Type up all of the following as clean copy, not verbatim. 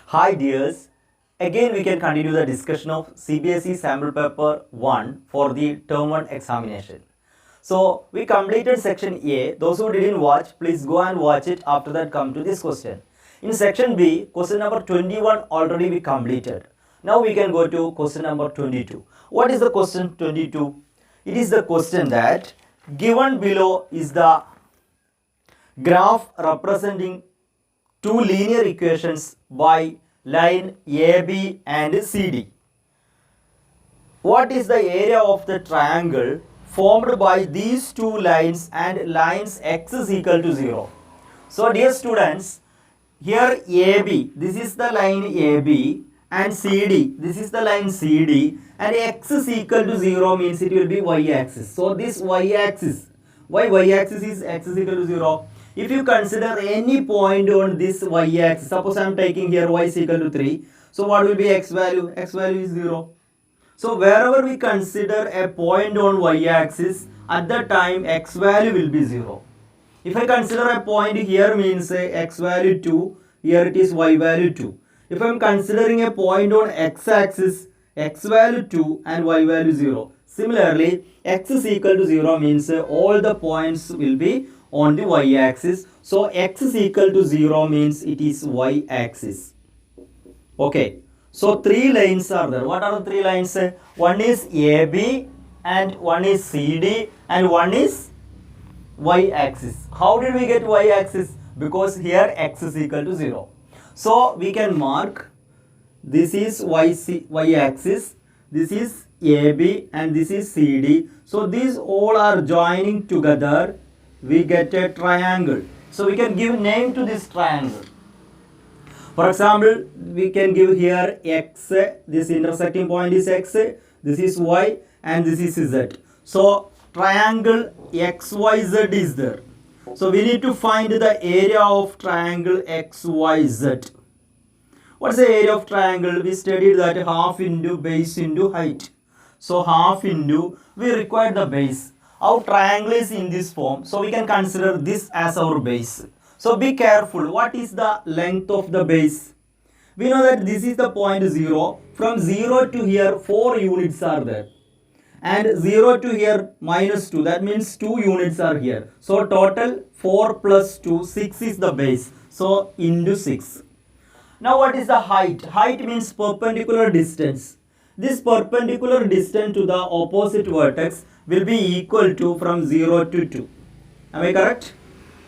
Hi dears, again we can continue the discussion of CBSE sample paper 1 for the term 1 examination. So we completed section A. Those who didn't watch, please go and watch it. After that come to this question. In section B, question number 21 already we completed. Now we can go to question number 22. What is the question 22? It is the question that given below is the graph representing two linear equations by line AB and CD. What is the area of the triangle formed by these two lines and lines x is equal to 0? So dear students, here AB, this is the line AB, and CD, this is the line CD, and x is equal to 0 means it will be y-axis. So this y-axis, why y-axis is x is equal to 0? If you consider any point on this y-axis, suppose I am taking here y is equal to 3. So what will be x value? X value is 0. So wherever we consider a point on y-axis, at that time x value will be 0. If I consider a point here means x value 2, here it is y value 2. If I am considering a point on x-axis, x value 2 and y value 0. Similarly, x is equal to 0 means all the points will be on the y-axis. So x is equal to 0 means it is y-axis. Okay. So three lines are there. What are the three lines? One is AB and one is CD and one is y-axis. How did we get y-axis? Because here x is equal to 0. So we can mark this is y-axis, this is AB and this is CD. So these all are joining together. We get a triangle. So we can give name to this triangle. For example, we can give here x, this intersecting point is x, this is y and this is z. So triangle XYZ is there. So we need to find the area of triangle XYZ. What's the area of triangle? We studied that half into base into height. So half into, we require the base. Our triangle is in this form. So we can consider this as our base. So be careful. What is the length of the base? We know that this is the point 0. From 0 to here 4 units are there. And 0 to here minus 2. That means 2 units are here. So total 4 plus 2, 6 is the base. So into 6. Now what is the height? Height means perpendicular distance. This perpendicular distance to the opposite vertex will be equal to from 0 to 2. Am I correct?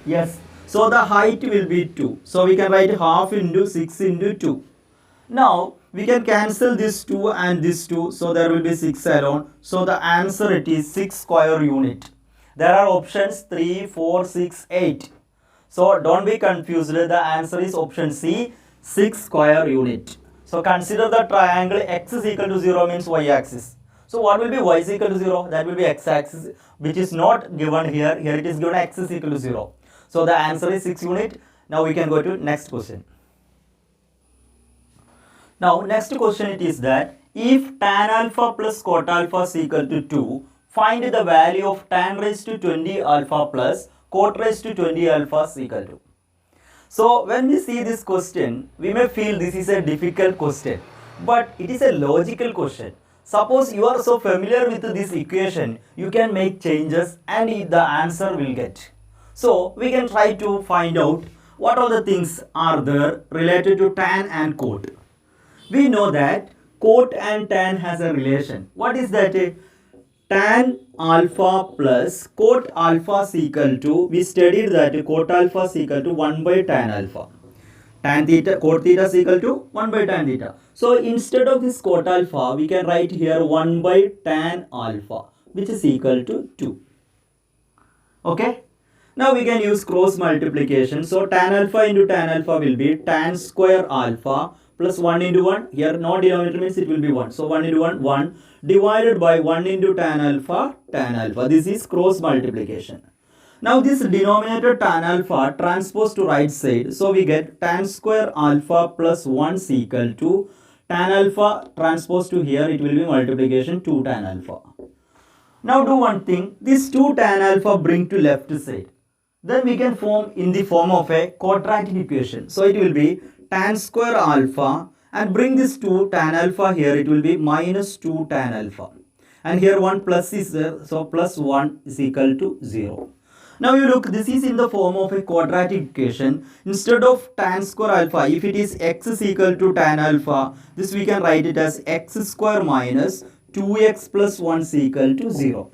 Yes. So the height will be 2. So we can write half into 6 into 2. Now we can cancel this 2 and this 2. So there will be 6 alone. So the answer it is 6 square unit. There are options 3, 4, 6, 8. So don't be confused. The answer is option C, 6 square unit. So consider the triangle x is equal to 0 means y-axis. So what will be y is equal to 0? That will be x-axis, which is not given here. Here it is given x is equal to 0. So the answer is 6 unit. Now we can go to next question. Now next question it is that if tan alpha plus cot alpha is equal to 2, find the value of tan raised to 20 alpha plus cot raised to 20 alpha is equal to. So when we see this question, we may feel this is a difficult question, but it is a logical question. Suppose you are so familiar with this equation, you can make changes and the answer will get. So we can try to find out what all the things are there related to tan and cot. We know that cot and tan has a relation. What is that? Tan alpha plus cot alpha is equal to, we studied that cot alpha is equal to 1 by tan alpha. Tan theta, cot theta is equal to 1 by tan theta. So instead of this cot alpha, we can write here 1 by tan alpha, which is equal to 2. Okay. Now we can use cross multiplication. So tan alpha into tan alpha will be tan square alpha plus 1 into 1. Here no denominator means it will be 1. So 1 into 1, 1 divided by 1 into tan alpha, tan alpha. This is cross multiplication. Now this denominator tan alpha transposed to right side. So we get tan square alpha plus 1 is equal to tan alpha transposed to here. It will be multiplication 2 tan alpha. Now do one thing. This 2 tan alpha bring to left side. Then we can form in the form of a quadratic equation. So it will be tan square alpha and bring this 2 tan alpha here, it will be minus 2 tan alpha. And here 1 plus is there, so plus 1 is equal to 0. Now you look, this is in the form of a quadratic equation. Instead of tan square alpha, if it is x is equal to tan alpha, this we can write it as x square minus 2x plus 1 is equal to 0.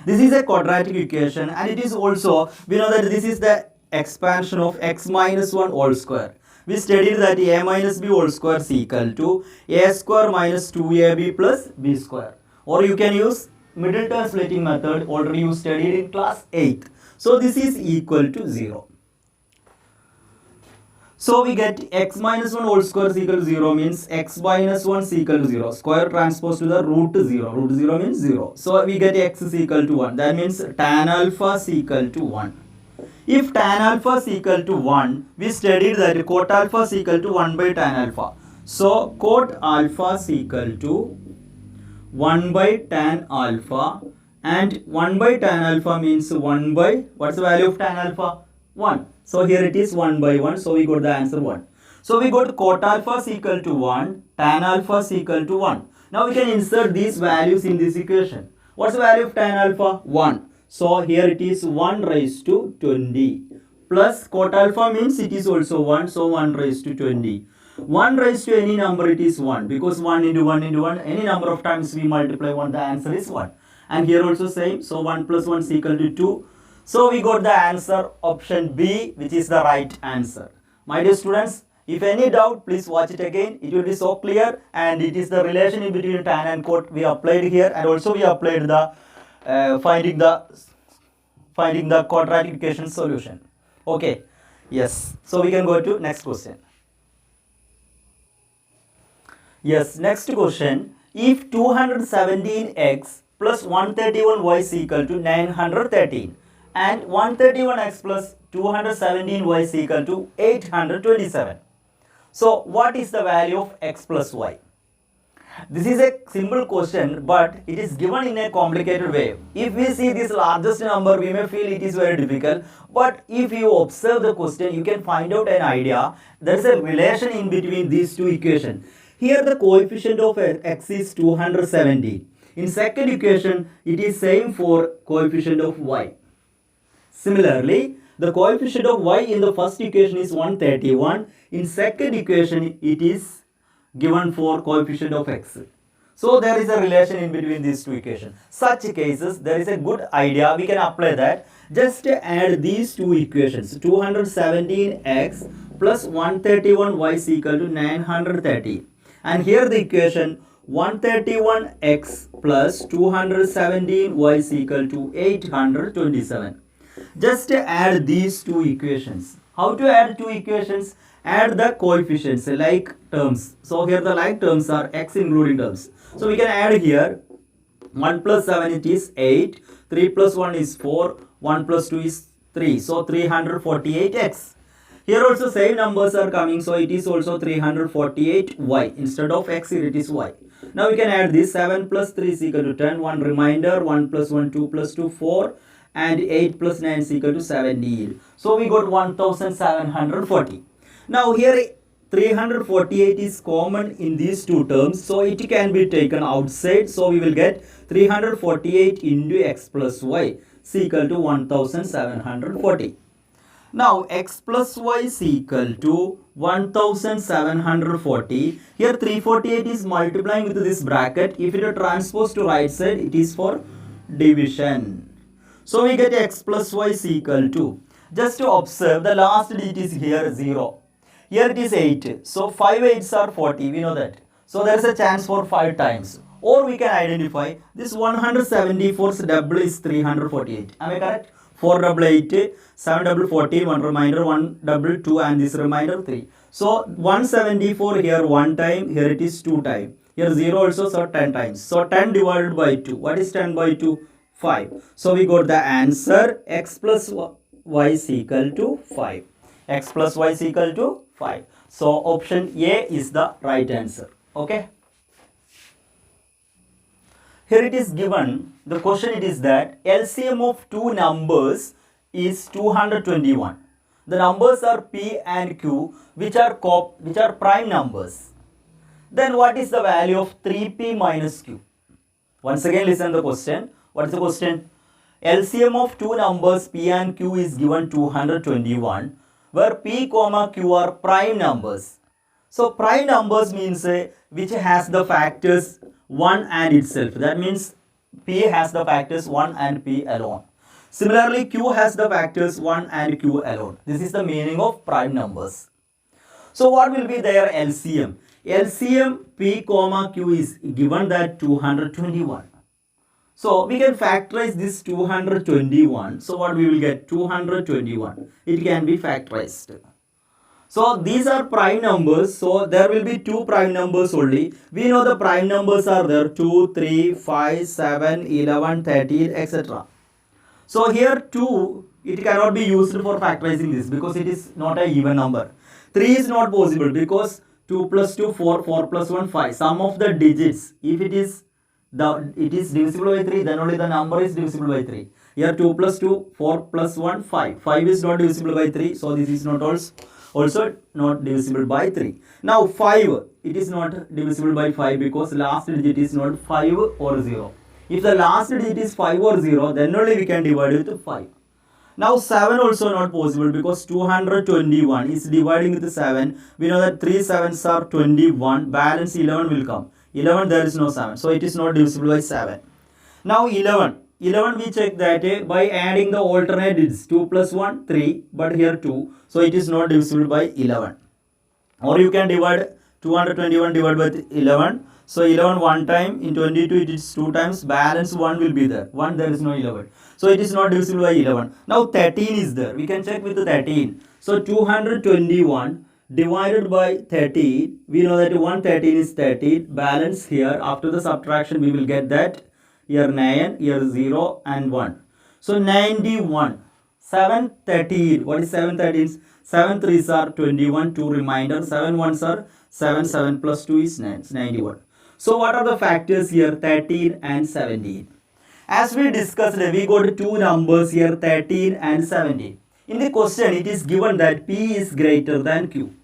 This is a quadratic equation, and it is also, we know that this is the expansion of x minus 1 whole square. We studied that a minus b whole square is equal to a square minus 2ab plus b square. Or you can use middle term splitting method, already you studied in class 8th. So this is equal to 0. So we get x minus 1 whole square is equal to 0 means x minus 1 is equal to 0. Square transposed to the root 0. Root 0 means 0. So we get x is equal to 1. That means tan alpha is equal to 1. If tan alpha is equal to 1, we studied that cot alpha is equal to 1 by tan alpha. So cot alpha is equal to 1 by tan alpha, and 1 by tan alpha means 1 by, what's the value of tan alpha? 1. So here it is 1 by 1, so we got the answer 1. So we got cot alpha is equal to 1, tan alpha is equal to 1. Now we can insert these values in this equation. What's the value of tan alpha? 1. So here it is 1 raised to 20. Plus cot alpha means it is also 1, so 1 raised to 20. 1 raised to any number, it is 1, because 1 into 1 into 1, any number of times we multiply 1, the answer is 1. And here also same, so 1 plus 1 is equal to 2. So we got the answer option B, which is the right answer. My dear students, if any doubt, please watch it again. It will be so clear, and it is the relation in between tan and cot we applied here, and also we applied the finding the quadratic equation solution. Okay, yes. So we can go to next question. Yes, next question. If 217x plus 131y is equal to 913 and 131x plus 217y is equal to 827. So what is the value of x plus y? This is a simple question, but it is given in a complicated way. If we see this largest number, we may feel it is very difficult. But if you observe the question, you can find out an idea. There is a relation in between these two equations. Here the coefficient of x is 217. In second equation, it is same for coefficient of y. Similarly, the coefficient of y in the first equation is 131. In second equation, it is given for coefficient of x. So there is a relation in between these two equations. Such cases, there is a good idea. We can apply that. Just add these two equations. 217x plus 131y is equal to 930. And here the equation 131x plus 217y is equal to 827. Just add these two equations. How to add two equations? Add the coefficients like terms. So here the like terms are x including terms. So we can add here 1 plus 7 it is 8, 3 plus 1 is 4, 1 plus 2 is 3. So 348x. Here also same numbers are coming, so it is also 348y. Instead of x, here it is y. Now we can add this 7 plus 3 is equal to 10. 1 reminder, 1 plus 1, 2 plus 2, 4. And 8 plus 9 is equal to 17. So we got 1740. Now here 348 is common in these two terms. So it can be taken outside. So we will get 348 into x plus y is equal to 1740. Now x plus y is equal to 1740. Here 348 is multiplying with this bracket. If it is transposed to right side, it is for division. So we get x plus y is equal to, just to observe, the last digit is here 0. Here it is 8. So 5 8s are 40. We know that. So there is a chance for 5 times. Or we can identify this 174's double is 348. Am I correct? 4 double 8, 7 double 14, 1 reminder, 1 double 2, and this reminder 3. So 174 here 1 time, here it is 2 times. Here 0 also, so 10 times. So 10 divided by 2. What is 10 by 2? 5. So we got the answer x plus y is equal to 5. X plus y is equal to 5. So option A is the right answer. Okay. Here it is given, the question it is that LCM of two numbers is 221. The numbers are P and Q, which are prime numbers. Then what is the value of 3P minus Q? Once again listen the question. What is the question? LCM of two numbers P and Q is given 221, where P comma Q are prime numbers. So prime numbers means which has the factors 1 and itself. That means P has the factors 1 and P alone. Similarly, Q has the factors 1 and Q alone. This is the meaning of prime numbers. So what will be their LCM? LCM P comma Q is given that 221. So we can factorize this 221. So what we will get? 221. It can be factorized. So these are prime numbers. So there will be two prime numbers only. We know the prime numbers are there 2, 3, 5, 7, 11, 13, etc. So here 2, it cannot be used for factorizing this because it is not an even number. 3 is not possible because 2 plus 2, 4, 4 plus 1, 5. Sum of the digits, if it is divisible by 3, then only the number is divisible by 3. Here 2 plus 2, 4 plus 1, 5. 5 is not divisible by 3, so this is not also not divisible by 3. Now 5, it is not divisible by 5 because last digit is not 5 or 0. If the last digit is 5 or 0, then only we can divide it with 5. Now 7 also not possible because 221 is dividing with 7. We know that 3 7s are 21. Balance 11 will come. 11 there is no 7. So it is not divisible by 7. Now 11. 11 we check that by adding the alternate digits. 2 plus 1, 3. But here 2. So it is not divisible by 11. Or you can divide 221 divided by 11. So 11 one time, in 22 it is 2 times, balance 1 will be there. 1 there is no 11. So it is not divisible by 11. Now 13 is there. We can check with the 13. So 221 divided by 13. We know that 113 is 13. Balance here. After the subtraction we will get that. Here 9, here 0 and 1. So 91. 713. What is 713? 7 3s are 21. 2 remainder. 7 1s are 7. 7 plus 2 is 9. 91. So what are the factors here? 13 and 17. As we discussed, we got two numbers here, 13 and 17. In the question, it is given that P is greater than Q.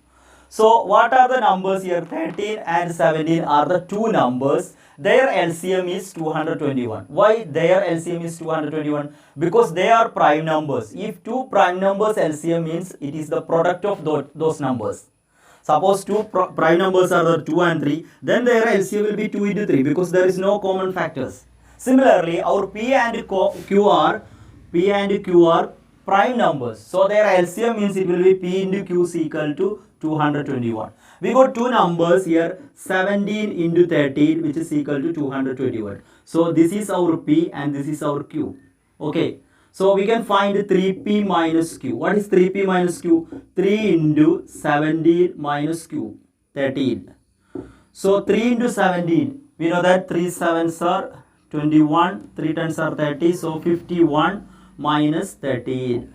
So what are the numbers here? 13 and 17 are the two numbers. Their LCM is 221. Why their LCM is 221? Because they are prime numbers. If two prime numbers LCM means it is the product of those numbers. Suppose two prime numbers are the 2 and 3, then their LCM will be 2 into 3 because there is no common factors. Similarly, our P and Q are prime numbers. So their LCM means it will be P into Q is equal to 221. We got two numbers here, 17 into 13, which is equal to 221. So this is our P and this is our Q. Okay. So we can find 3P minus Q. What is 3P minus Q? 3 into 17 minus Q, 13. So 3 into 17, we know that 3 7s are 21, 3 10s are 30. So 51 minus 13.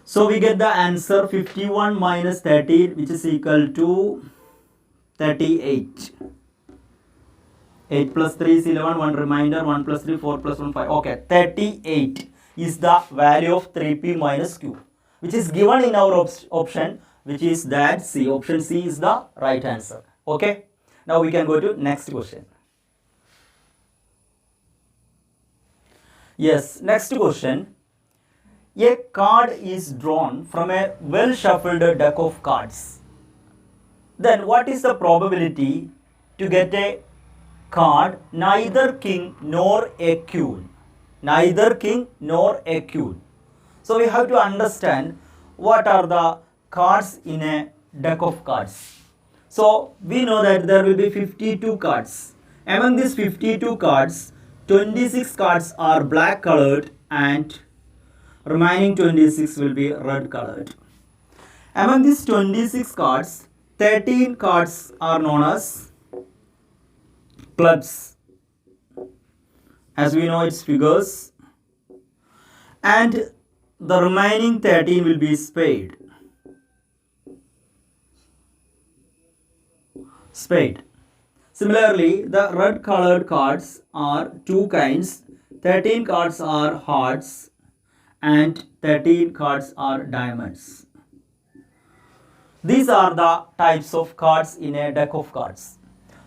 So we get the answer 51 minus 13, which is equal to 38. 8 plus 3 is 11, 1 remainder, 1 plus 3, 4 plus 1, 5. Okay, 38 is the value of 3P minus Q, which is given in our option, which is that C. Option C is the right answer. Okay. Now we can go to next question. Yes, next question. A card is drawn from a well shuffled deck of cards. Then what is the probability to get a card neither king nor a queen? Neither king nor a queen. So we have to understand what are the cards in a deck of cards. So we know that there will be 52 cards. Among these 52 cards, 26 cards are black colored and remaining 26 will be red colored. Among these 26 cards, 13 cards are known as clubs. As we know, it's figures. And the remaining 13 will be spade. Spade. Similarly, the red colored cards are two kinds. 13 cards are hearts and 13 cards are diamonds. These are the types of cards in a deck of cards.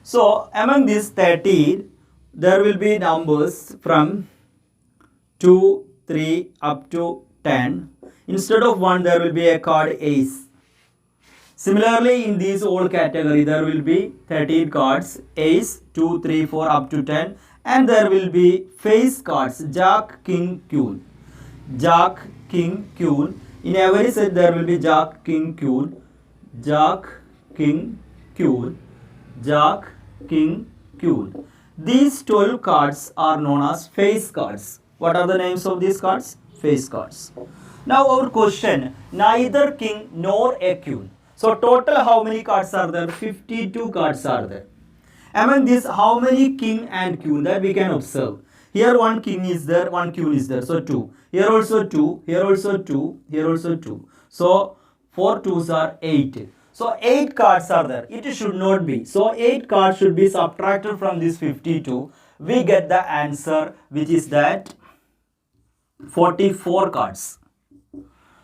So among these 13, there will be numbers from 2, 3 up to 10. Instead of 1, there will be a card ace. Similarly, in these all category, there will be 13 cards, ace, 2, 3, 4 up to 10. And there will be face cards, jack, king, queen. Jack, king, queen. In every set, there will be jack, king, queen. Jack, king, queen. Jack, king, queen. These 12 cards are known as face cards. What are the names of these cards? Face cards. Now our question, neither king nor a queen. So total how many cards are there? 52 cards are there. Among these, how many king and queen that we can observe? Here one king is there, one queen is there. So 2. Here also 2, here also 2, here also 2. So 4 2s are 8. So 8 cards are there. It should not be. So 8 cards should be subtracted from this 52. We get the answer, which is that 44 cards.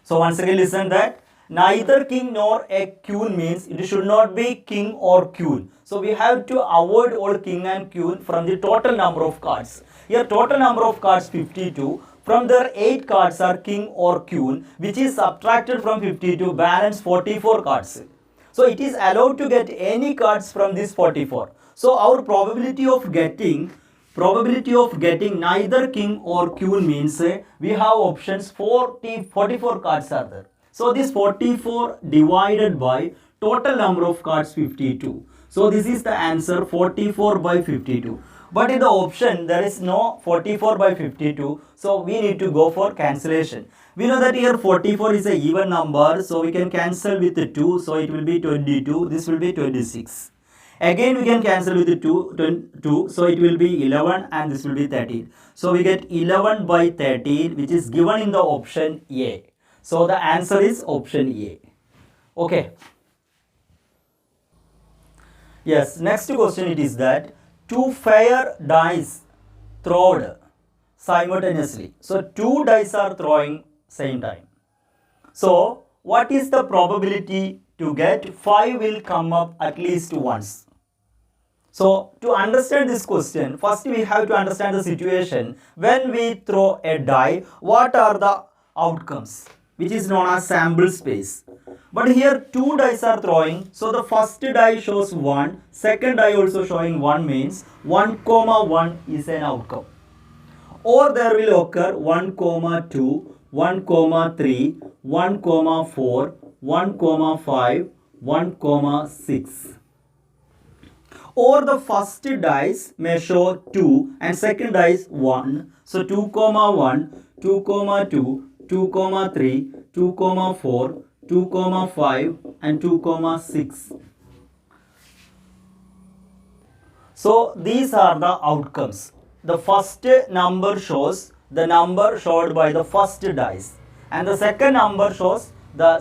So once again listen that neither king nor a queen means it should not be king or queen. So we have to avoid all king and queen from the total number of cards. Here total number of cards 52. From there 8 cards are king or queen, which is subtracted from 52, balance 44 cards. So it is allowed to get any cards from this 44. So our probability of getting neither king or queen means we have options 44 cards are there. So this 44 divided by total number of cards 52. So this is the answer 44 by 52. But in the option there is no 44 by 52. So we need to go for cancellation. We know that here 44 is an even number. So we can cancel with the 2. So it will be 22. This will be 26. Again we can cancel with the 2. So it will be 11 and this will be 13. So we get 11 by 13, which is given in the option A. So the answer is option A. Okay. Yes, next question it is that 2 fair dice thrown simultaneously. So 2 dice are throwing same time. So what is the probability to get 5 will come up at least once? So to understand this question, first we have to understand the situation. When we throw a die, what are the outcomes? Which is known as sample space. But here 2 dice are throwing. So the first die shows 1. Second die also showing 1 means 1, 1 is an outcome. Or there will occur 1, 2, 1, 3, 1, 4, 1, 5, 1, 6. Or the first dice may show 2 and second dice 1. So 2, 1, 2, 2, 2, 3, 2, 4, 2, 5 and 2, 6. So these are the outcomes. The first number shows the number showed by the first dice, and the second number shows the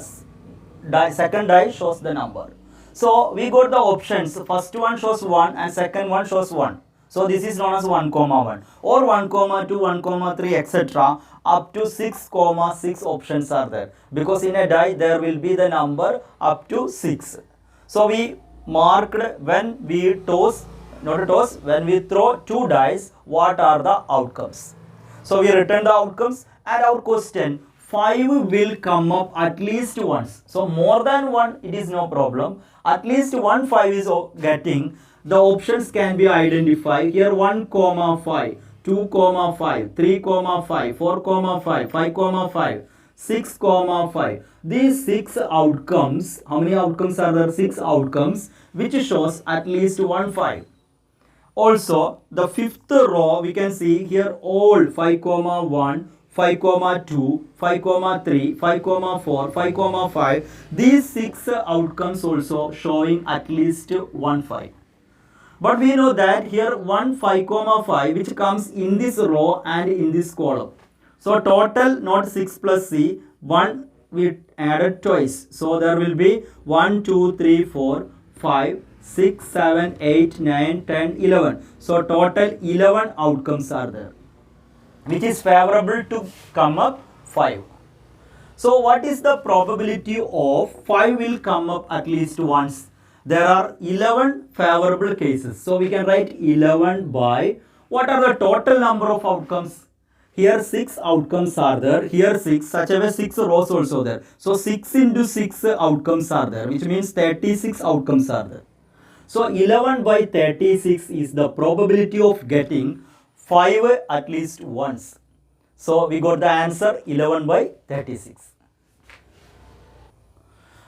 second die shows the number. So we got the options. First one shows 1 and second one shows 1. So this is known as 1, 1 or 1, 2, 1, 3 etc. Up to 6, 6 options are there, because in a die there will be the number up to 6. So we marked when we when we throw 2 dice, what are the outcomes. So we return the outcomes, and our question, 5 will come up at least once. So more than 1 it is no problem. At least 1 5 is getting. The options can be identified. Here 1, 5, 2, 5, 3, 5, 4, 5, 5, 5, 6, 5. These 6 outcomes, how many outcomes are there? 6 outcomes, which shows at least 1 5. Also, the 5th row we can see here all 5, 1, 5, 2, 5, 3, 5, 4, 5, 5. These 6 outcomes also showing at least 1 5. But we know that here 1, 5, 5 which comes in this row and in this column. So total not 6 plus C, 1 we added twice. So there will be 1, 2, 3, 4, 5, 6, 7, 8, 9, 10, 11. So total 11 outcomes are there, which is favorable to come up 5. So what is the probability of 5 will come up at least once? There are 11 favorable cases. So we can write 11 by, what are the total number of outcomes? Here 6 outcomes are there. Here 6, such a way 6 rows also there. So 6 into 6 outcomes are there, which means 36 outcomes are there. So 11 by 36 is the probability of getting 5 at least once. So we got the answer 11 by 36.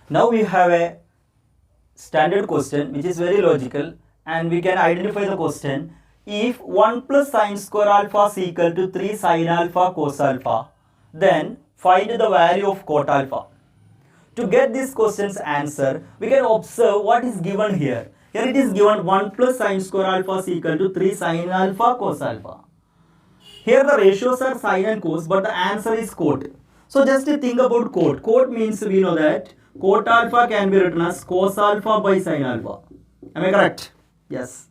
Now we have a standard question which is very logical, and we can identify the question. If 1 plus sine square alpha is equal to 3 sine alpha cos alpha, then find the value of cot alpha. To get this question's answer, we can observe what is given here. Here it is given 1 plus sine square alpha is equal to 3 sine alpha cos alpha. Here the ratios are sine and cos, but the answer is cot. So just think about cot. Cot means we know that cot alpha can be written as cos alpha by sine alpha. Am I correct? Yes.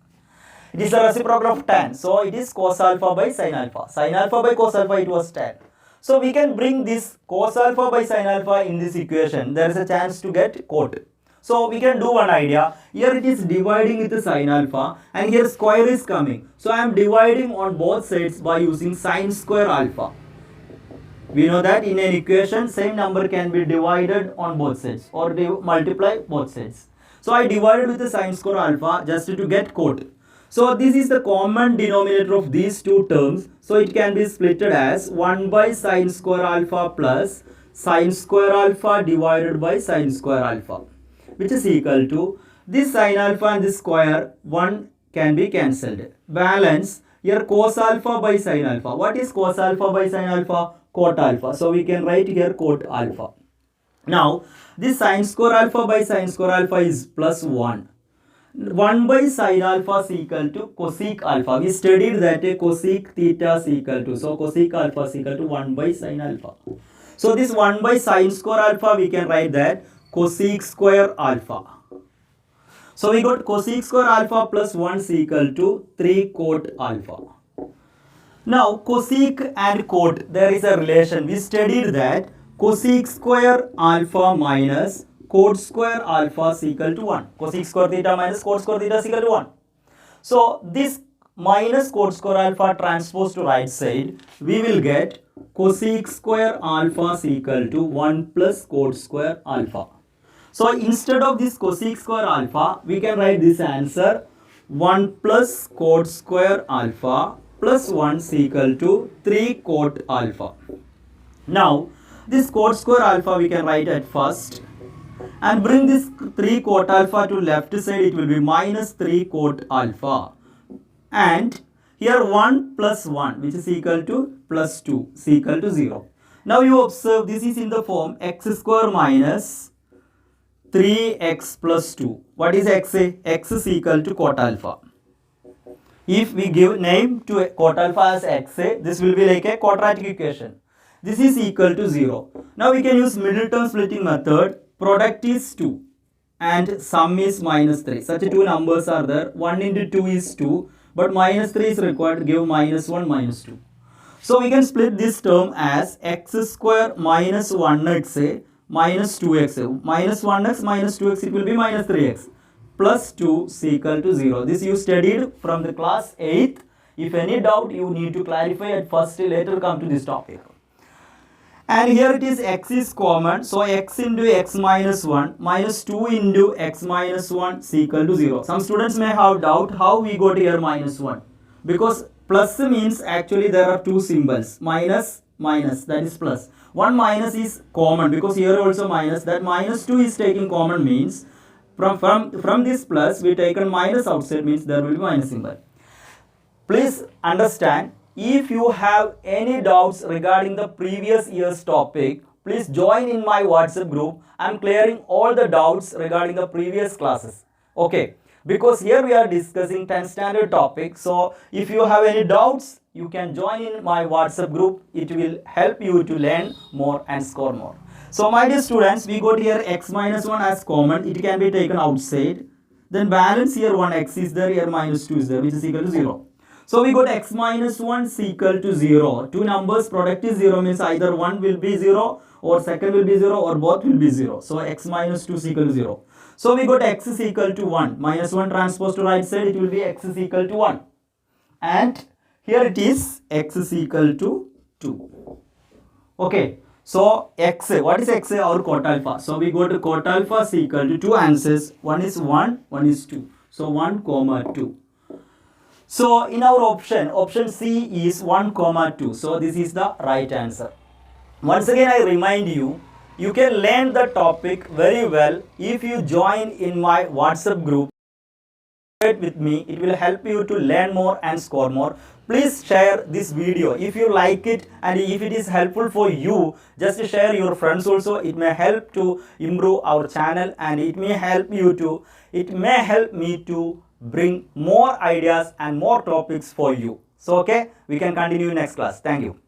It is a reciprocal of tan. So it is cos alpha by sine alpha. Sine alpha by cos alpha, it was tan. So we can bring this cos alpha by sine alpha in this equation. There is a chance to get cot. So we can do one idea. Here it is dividing with the sine alpha, and here square is coming. So I am dividing on both sides by using sine square alpha. We know that in an equation, same number can be divided on both sides or multiply both sides. So I divided with the sine square alpha just to get cot. So this is the common denominator of these two terms. So it can be splitted as 1 by sine square alpha plus sine square alpha divided by sine square alpha, which is equal to this sine alpha and this square, 1 can be cancelled. Balance here cos alpha by sine alpha. What is cos alpha by sine alpha? Cot alpha. So we can write here cot alpha. Now this sine square alpha by sine square alpha is plus 1. 1 by sine alpha is equal to cosec alpha. We studied that cosec theta is equal to. So cosec alpha is equal to 1 by sine alpha. So this 1 by sine square alpha, we can write that cosec square alpha. So we got cosec square alpha plus 1 is equal to 3 cot alpha. Now cosec and cot, there is a relation. We studied that cosec square alpha minus cot square alpha is equal to 1. Cosec square theta minus cot square theta is equal to 1. So this minus cot square alpha transposed to right side, we will get cosec square alpha is equal to 1 plus cot square alpha. So instead of this cosec square alpha, we can write this answer 1 plus cot square alpha plus 1 is equal to 3 cot alpha. Now this cot square alpha we can write at first, and bring this 3 cot alpha to left side, it will be minus 3 cot alpha. And here 1 plus 1, which is equal to plus 2 is equal to 0. Now you observe this is in the form x square minus 3x plus 2. What is x? X is equal to cot alpha. If we give name to cot alpha as x, this will be like a quadratic equation. This is equal to 0. Now we can use middle term splitting method. Product is 2 and sum is minus 3. Such two numbers are there. 1 into 2 is 2, but minus 3 is required to give minus 1 minus 2. So we can split this term as x square minus 1x minus 2x. Minus 1x minus 2x, it will be minus 3x. Plus 2 is equal to 0. This you studied from the class 8th. If any doubt, you need to clarify at first, later come to this topic. And here it is x is common. So x into x minus 1 minus 2 into x minus 1 is equal to 0. Some students may have doubt how we got here minus 1. Because plus means actually there are two symbols. Minus, minus, that is plus. One minus is common because here also minus. That minus 2 is taking common means from this plus we taken minus outside means there will be minus symbol. Please understand, if you have any doubts regarding the previous year's topic, please join in my WhatsApp group. I am clearing all the doubts regarding the previous classes. Okay, because here we are discussing 10th standard topic. So if you have any doubts, you can join in my WhatsApp group. It will help you to learn more and score more. So my dear students, we got here x minus 1 as common. It can be taken outside. Then balance here 1 x is there, here minus 2 is there, which is equal to 0. So we got x minus 1 is equal to 0. Two numbers product is 0 means either one will be 0 or second will be 0 or both will be 0. So x minus 2 is equal to 0. So we got x is equal to 1. Minus 1 transpose to right side, it will be x is equal to 1. And here it is x is equal to 2. Okay. So x, what is x? Our cot alpha. So we go to cot alpha is equal to 2 answers. One is 1, one is 2. So 1, 2. So in our option C is 1, 2. So this is the right answer. Once again I remind you, you can learn the topic very well if you join in my WhatsApp group with me. It will help you to learn more and score more. Please share this video if you like it, and if it is helpful for you, just share your friends also. It may help to improve our channel, and it may help me to bring more ideas and more topics for you. So okay, we can continue next class. Thank you.